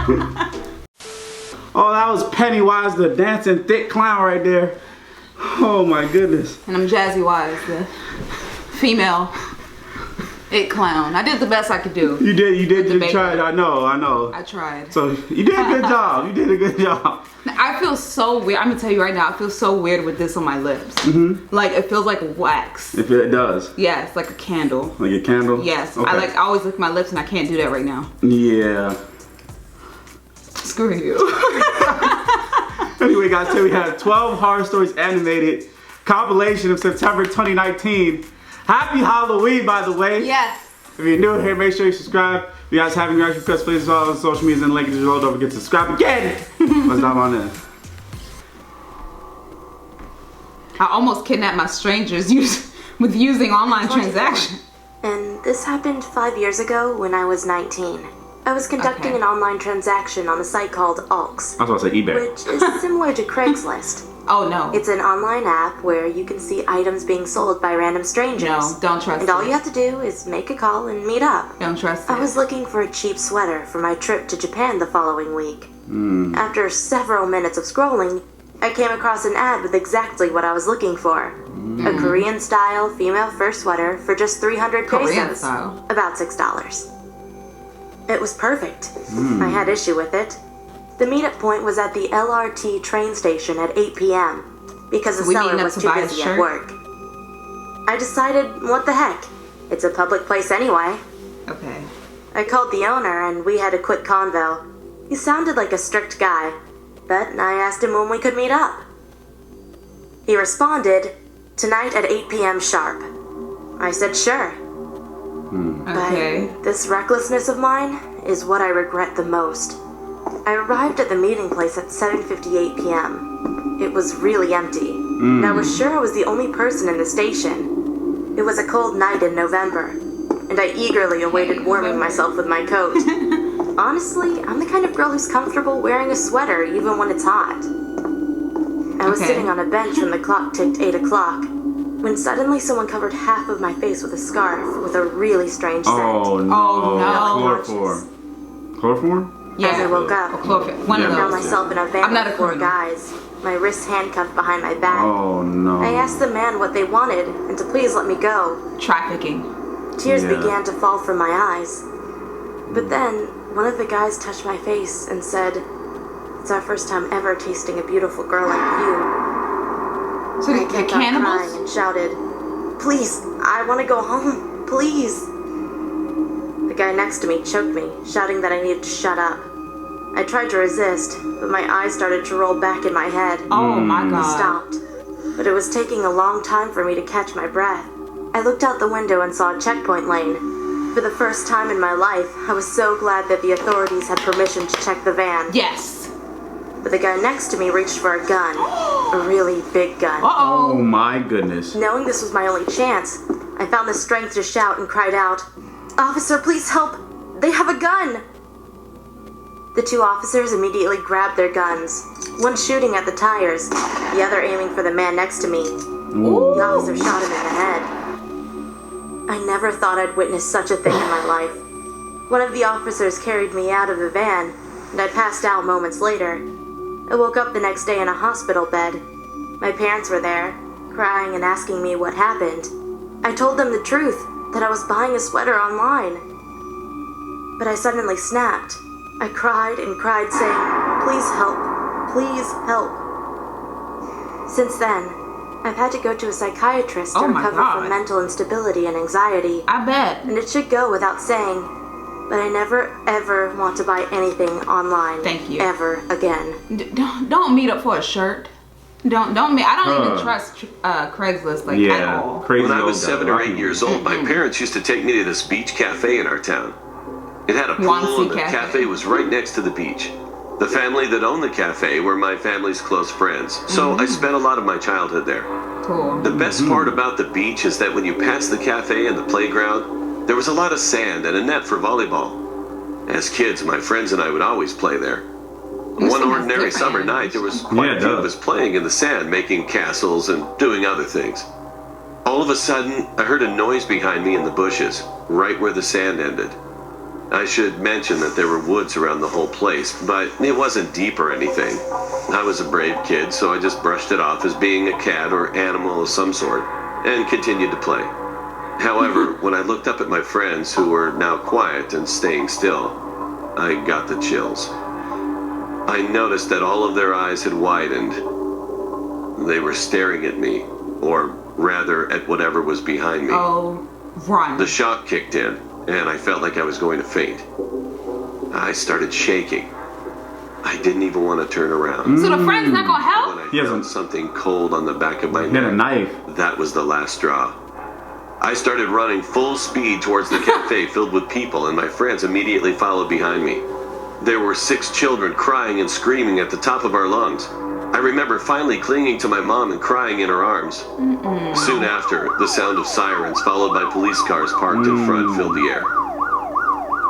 Oh, that was Pennywise, the dancing thick clown right there. Oh my goodness. And I'm Jazzy Wise, the female it clown. I did the best I could do. You tried. I know. I tried. So you did a good job. You did a good job. I feel so weird. I'm gonna tell you right now, I feel so weird with this on my lips. Like it feels like wax. If it does. Yeah, it's like a candle. Like a candle? Yes. Okay. I always lick my lips and I can't do that right now. Yeah. Screw you. Anyway, guys, today we have 12 horror stories animated compilation of September 2019. Happy Halloween, by the way. Yes. If you're new here, make sure you subscribe. If you guys have any requests, please follow on social media and link in the below. Don't forget to subscribe again. What's up on this? I almost kidnapped my strangers with using online transactions. And this happened 5 years ago when I was 19. I was conducting an online transaction on a site called Alks. I was about to say eBay. Which is similar to Craigslist. Oh no. It's an online app where you can see items being sold by random strangers. No, don't trust it. And all you have to do is make a call and meet up. Don't trust it. I was looking for a cheap sweater for my trip to Japan the following week. After several minutes of scrolling, I came across an ad with exactly what I was looking for. A Korean-style female fur sweater for just 300 pesos. Korean style. About $6. It was perfect. I had issue with it. The meetup point was at the LRT train station at 8 p.m. because the seller was too busy at work. I decided, what the heck? It's a public place anyway. Okay. I called the owner and we had a quick convo. He sounded like a strict guy, but I asked him when we could meet up. He responded, tonight at 8 p.m. sharp. I said sure. Okay. But this recklessness of mine is what I regret the most. I arrived at the meeting place at 7:58 p.m. It was really empty, and I was sure I was the only person in the station. It was a cold night in November, and I eagerly awaited warming myself with my coat. Honestly, I'm the kind of girl who's comfortable wearing a sweater even when it's hot. I was sitting on a bench when the clock ticked 8 o'clock, when suddenly someone covered half of my face with a scarf with a really strange scent. Oh no. Oh, no. Chloroform. Chloroform? Yeah. As I woke up, One of I found those. myself in a van with 4 guys, my wrists handcuffed behind my back. Oh no. I asked the man what they wanted and to please let me go. Trafficking. Tears began to fall from my eyes. But then, one of the guys touched my face and said, "It's our first time ever tasting a beautiful girl like you." So I the kept on crying cannibals? and shouted, "Please, I want to go home, please." The guy next to me choked me, shouting that I needed to shut up. I tried to resist, but my eyes started to roll back in my head. Oh my I god. stopped, but it was taking a long time for me to catch my breath. I looked out the window and saw a checkpoint lane. For the first time in my life, I was so glad that the authorities had permission to check the van. Yes. But the guy next to me reached for a gun. A really big gun. Oh my goodness. Knowing this was my only chance, I found the strength to shout and cried out, "Officer, please help! They have a gun!" The 2 officers immediately grabbed their guns, one shooting at the tires, the other aiming for the man next to me. The officer shot him in the head. I never thought I'd witness such a thing in my life. One of the officers carried me out of the van, and I passed out moments later. I woke up the next day in a hospital bed. My parents were there, crying and asking me what happened. I told them the truth, that I was buying a sweater online. But I suddenly snapped. I cried and cried, saying, "Please help, please help." Since then, I've had to go to a psychiatrist to recover from mental instability and anxiety. I bet. And it should go without saying, but I never ever want to buy anything online. Thank you. Ever again. Don't meet up for a shirt. Don't meet. I don't even trust Craigslist at all. Crazy. When I was 7 or 8 years old, my parents used to take me to this beach cafe in our town. It had a pool Wansee and the cafe was right next to the beach. The family that owned the cafe were my family's close friends, so I spent a lot of my childhood there. Cool. The best part about the beach is that when you pass the cafe and the playground, there was a lot of sand and a net for volleyball. As kids, my friends and I would always play there. One ordinary summer night, there was quite a few of us playing in the sand, making castles and doing other things. All of a sudden, I heard a noise behind me in the bushes, right where the sand ended. I should mention that there were woods around the whole place, but it wasn't deep or anything. I was a brave kid, so I just brushed it off as being a cat or animal of some sort, and continued to play. However, when I looked up at my friends, who were now quiet and staying still, I got the chills. I noticed that all of their eyes had widened. They were staring at me, or rather at whatever was behind me. Oh, run. The shock kicked in, and I felt like I was going to faint. I started shaking. I didn't even want to turn around. So the friend's not gonna help? When I He felt hasn't- something cold on the back of my He had a neck, knife. that was the last straw. I started running full speed towards the cafe filled with people, and my friends immediately followed behind me. There were 6 children crying and screaming at the top of our lungs. I remember finally clinging to my mom and crying in her arms. Soon after, the sound of sirens followed by police cars parked in front filled the air.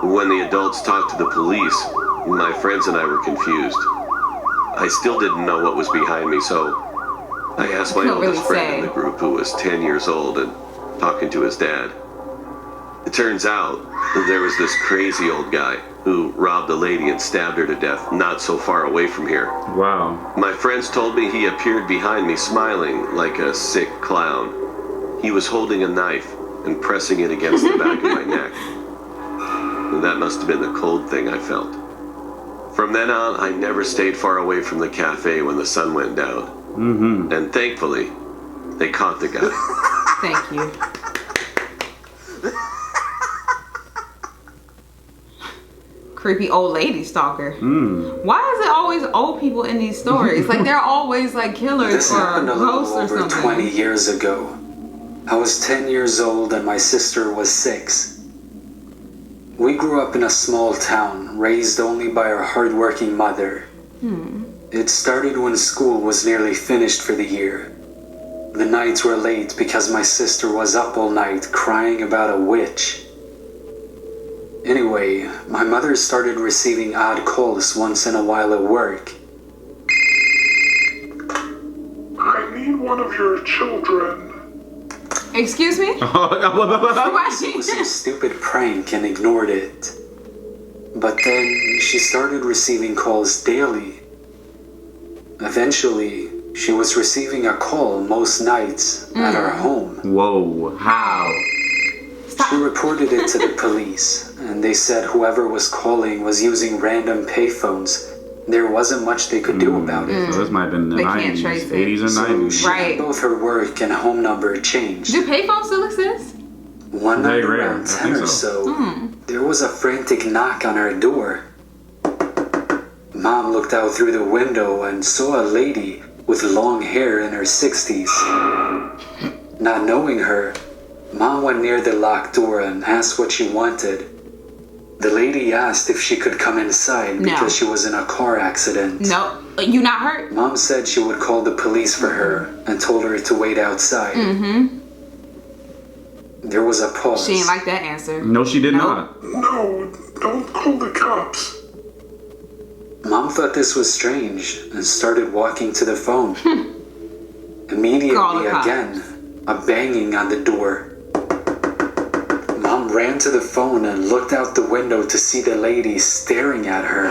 When the adults talked to the police, my friends and I were confused. I still didn't know what was behind me, so I asked my Couldn't oldest really friend in say. the group, who was 10 years old and talking to his dad. It turns out that there was this crazy old guy who robbed a lady and stabbed her to death not so far away from here. Wow. My friends told me he appeared behind me smiling like a sick clown. He was holding a knife and pressing it against the back of my neck. That must have been the cold thing I felt. From then on, I never stayed far away from the cafe when the sun went down. And thankfully, they caught the guy. Thank you. Creepy old lady stalker. Why is it always old people in these stories? Like they're always like killers This or happened a little ghosts or over something. 20 years ago. I was 10 years old and my sister was 6. We grew up in a small town, raised only by our hardworking mother. It started when school was nearly finished for the year. The nights were late because my sister was up all night crying about a witch. Anyway, my mother started receiving odd calls once in a while at work. I need one of your children. Excuse me? It was Why? a stupid prank and ignored it. But then she started receiving calls daily. Eventually, she was receiving a call most nights at our home. Whoa. How? She reported it to the police, and they said whoever was calling was using random payphones. There wasn't much they could do about it. So this might have been the They can't 90s, trace it. 80s and So 90s. she Right. had both her work and home number changed. Do payphones still exist? One night Very rare. around I 10 think or so. so, there was a frantic knock on our door. Mom looked out through the window and saw a lady with long hair in her 60s. Not knowing her, Mom went near the locked door and asked what she wanted. The lady asked if she could come inside No. because she was in a car accident. No. You not hurt? Mom said she would call the police for her and told her to wait outside. There was a pause. She ain't like that answer. No, she did Nope. not. No, don't call the cops. Mom thought this was strange and started walking to the phone. Call Immediately the cops. again, a banging on the door. Mom ran to the phone and looked out the window to see the lady staring at her.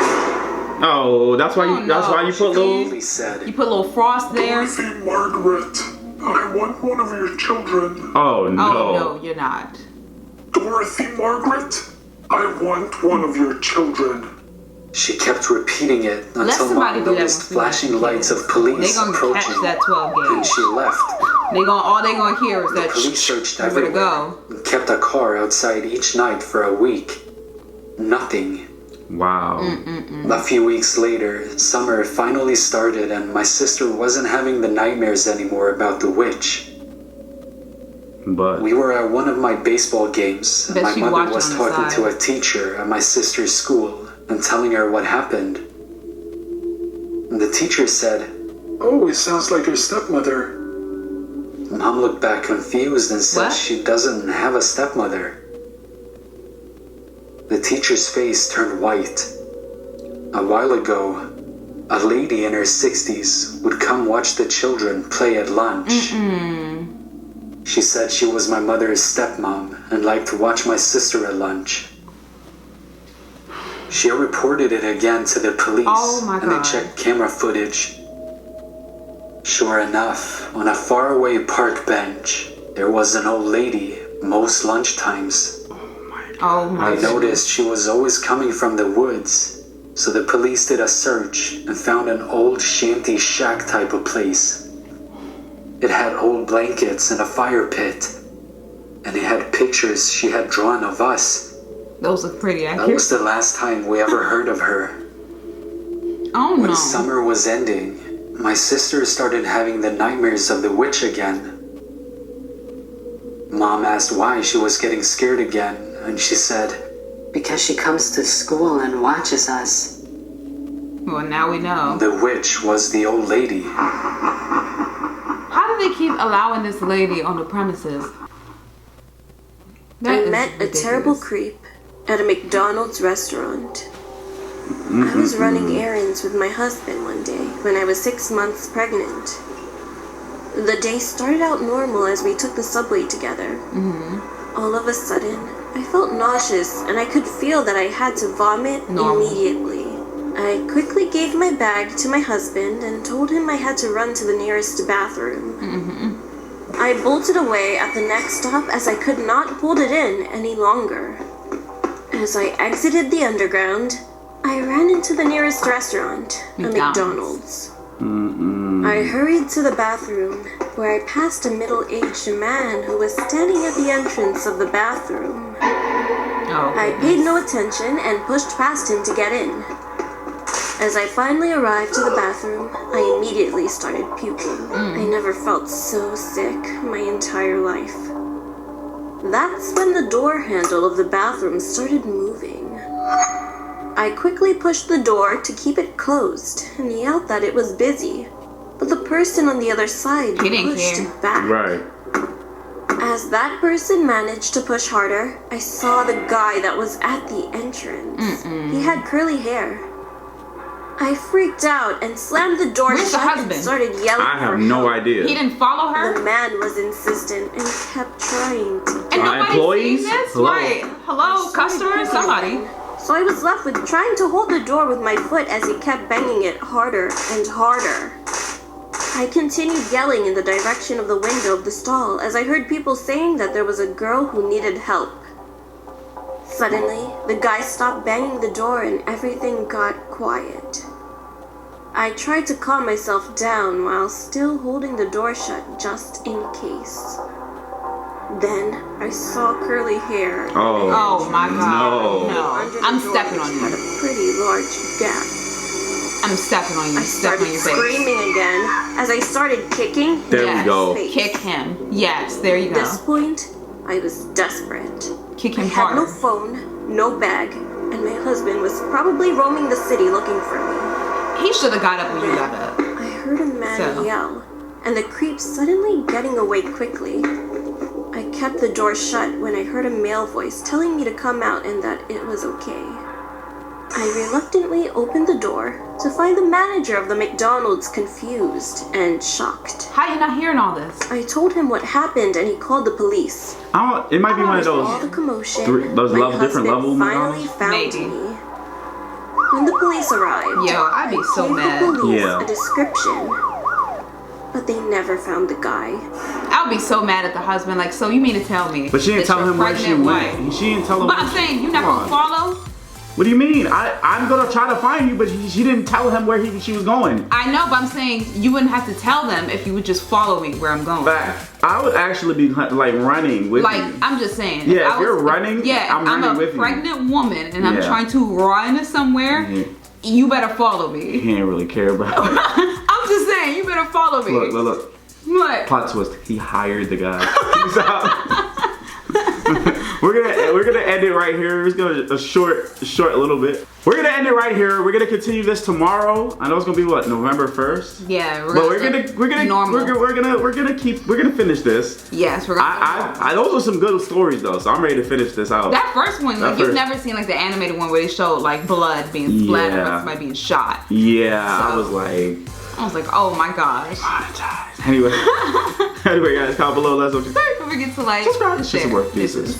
Oh, that's why you. Oh, That's no. why you put little. She said, You put a little frost there. Dorothy Margaret, I want one of your children. Oh no. Oh no, you're not. Dorothy Margaret, I want one of your children. She kept repeating it Let until somebody Mom do that noticed once in a while. flashing lights of They police gonna catch approaching, that 12 and gauge. she left. All they gonna hear is that Police searched where to everywhere go. and kept a car outside each night for a week. Nothing. Wow. A few weeks later, summer finally started and my sister wasn't having the nightmares anymore about the witch. But We were at one of my baseball games and Bet my she mother watching was on the talking to side. a teacher at my sister's school and telling her what happened. The teacher said, Oh, it sounds like your stepmother. Mom looked back confused and said What? she doesn't have a stepmother. The teacher's face turned white. A while ago, a lady in her 60s would come watch the children play at lunch. She said she was my mother's stepmom and liked to watch my sister at lunch. She reported it again to the police, Oh my and they God. checked camera footage. Sure enough, on a faraway park bench, there was an old lady most lunchtimes. Oh my I God. noticed she was always coming from the woods, so the police did a search and found an old shanty shack type of place. It had old blankets and a fire pit, and it had pictures she had drawn of us. Those look pretty That accurate. was the last time we ever heard of her. Oh When no. summer was ending, my sister started having the nightmares of the witch again. Mom asked why she was getting scared again, and she said, Because she comes to school and watches us. Well, now we know. the witch was the old lady. How do they keep allowing this lady on the premises? That I is met a ridiculous. terrible creep at a McDonald's restaurant. I was running errands with my husband one day when I was 6 months pregnant. The day started out normal as we took the subway together. All of a sudden, I felt nauseous and I could feel that I had to vomit Normal. immediately. I quickly gave my bag to my husband and told him I had to run to the nearest bathroom. I bolted away at the next stop as I could not hold it in any longer. As I exited the underground, I ran into the nearest restaurant, a McDonald's. I hurried to the bathroom, where I passed a middle-aged man who was standing at the entrance of the bathroom. Oh, I paid no attention and pushed past him to get in. As I finally arrived to the bathroom, I immediately started puking. I never felt so sick my entire life. That's when the door handle of the bathroom started moving. I quickly pushed the door to keep it closed and yelled that it was busy, but the person on the other side He didn't pushed care. it back. Right. As that person managed to push harder, I saw the guy that was at the entrance. He had curly hair. I freaked out and slammed the door Where's the shut and husband? started yelling I have for no help. idea. He didn't follow The her? man was insistent and kept trying to. And nobody's employees? seen this? Hello? Right. Hello, customer? Somebody. So I was left with trying to hold the door with my foot as he kept banging it harder and harder. I continued yelling in the direction of the window of the stall as I heard people saying that there was a girl who needed help. Suddenly, the guy stopped banging the door and everything got quiet. I tried to calm myself down while still holding the door shut just in case. Then I saw curly hair. Oh my God. No. Under the I'm door, stepping on which had you. a pretty large gap. I'm stepping on you. I Stepping on started your face. screaming again as I started kicking There Yes. we go. his face. Kick him. Yes, there you At go. this point, I was desperate. Kick I him had no hard. phone, no bag, and my husband was probably roaming the city looking for me. He should have got up when you got up. I heard a man So? yell, and the creep suddenly getting away quickly. I kept the door shut when I heard a male voice telling me to come out and that it was okay. I reluctantly opened the door to find the manager of the McDonald's confused and shocked. How you not hearing all this? I told him what happened and he called the police. It might be one of All the those. commotion, those my level- different husband level finally McDonald's? found Maybe. me. When the police arrived, Yo, I'd be so gave mad. the police Yeah. a description, but they never found the guy. I'll be so mad at the husband. Like, so you mean to tell me? But she didn't that tell your him where she pregnant went. wife- She didn't tell him. But where I'm she- saying, you're not Come gonna on. follow? What do you mean? I'm gonna try to find you, but she didn't tell him where she was going. I know, but I'm saying you wouldn't have to tell them if you would just follow me where I'm going. But I would actually be like running with Like, you. I'm just saying. Yeah, I if you're running, yeah, I'm running a with you. pregnant woman and I'm Yeah. trying to run somewhere. Yeah. You better follow me. He didn't really care about it. I'm just saying, you better follow me. Look. What? Plot twist. He hired the guy. Peace out. we're gonna end it right here. It's gonna a short a little bit. We're gonna end it right here. We're gonna continue this tomorrow. I know it's gonna be what, November 1st. Yeah, But we're gonna normal. we're gonna finish this. Yes, we're gonna. I those are some good stories though, so I'm ready to finish this out. That first one, like, That you've first- never seen like the animated one where they showed like blood being splattered Yeah. or somebody being shot. Yeah, I So- was like, I was like, oh my gosh. anyway, guys, comment below. Let's know what you think. Don't forget to like, Subscribe. It's just a share. work pieces.